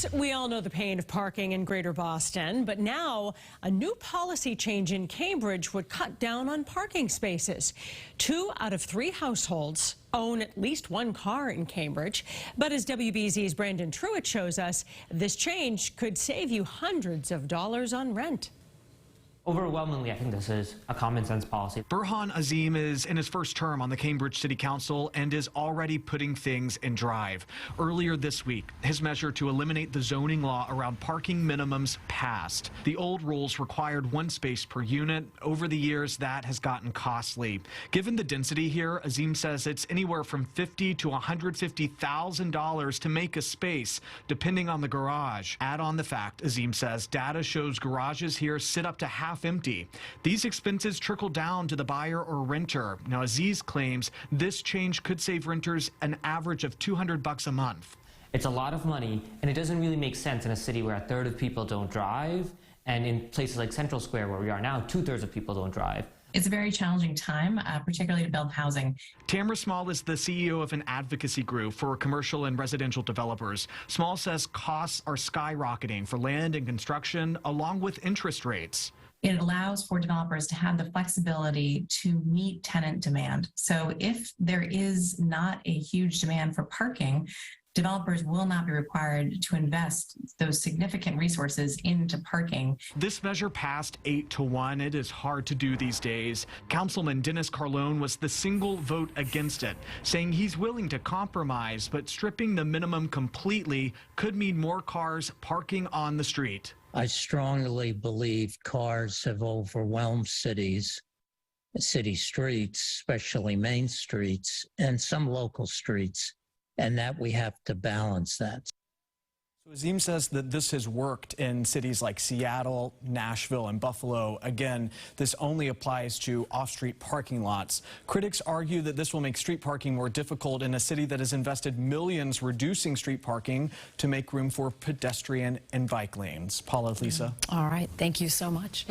Folks, we all know the pain of parking in Greater Boston, but now a new policy change in Cambridge would cut down on parking spaces. 2 out of 3 households own at least 1 car in Cambridge. But as WBZ's Brandon Truitt shows us, this change could save you hundreds of dollars on rent. Overwhelmingly, I think this is a common sense policy. Burhan Azim is in his first term on the Cambridge City Council and is already putting things in drive. Earlier this week, his measure to eliminate the zoning law around parking minimums passed. The old rules required 1 space per unit. Over the years, that has gotten costly. Given the density here, Azim says it's anywhere from $50,000 to $150,000 to make a space, depending on the garage. Add on the fact, Azim says, data shows garages here sit up to half empty. These expenses trickle down to the buyer or renter. Now, Aziz claims this change could save renters an average of $200 a month. It's a lot of money, and it doesn't really make sense in a city where 1/3 of people don't drive, and in places like Central Square, where we are now, 2/3 of people don't drive. It's a very challenging time, particularly to build housing. Tamara Small is the CEO of an advocacy group for commercial and residential developers. Small says costs are skyrocketing for land and construction, along with interest rates. It allows for developers to have the flexibility to meet tenant demand. So if there is not a huge demand for parking, developers will not be required to invest those significant resources into parking. This measure passed 8-1. It is hard to do these days. Councilman Dennis Carlone was the single vote against it, saying he's willing to compromise, but stripping the minimum completely could mean more cars parking on the street. I strongly believe cars have overwhelmed city streets, especially main streets, and some local streets, and that we have to balance that. So Azim says that this has worked in cities like Seattle, Nashville, and Buffalo. Again, this only applies to off-street parking lots. Critics argue that this will make street parking more difficult in a city that has invested millions reducing street parking to make room for pedestrian and bike lanes. Paula, Lisa. All right. Thank you so much.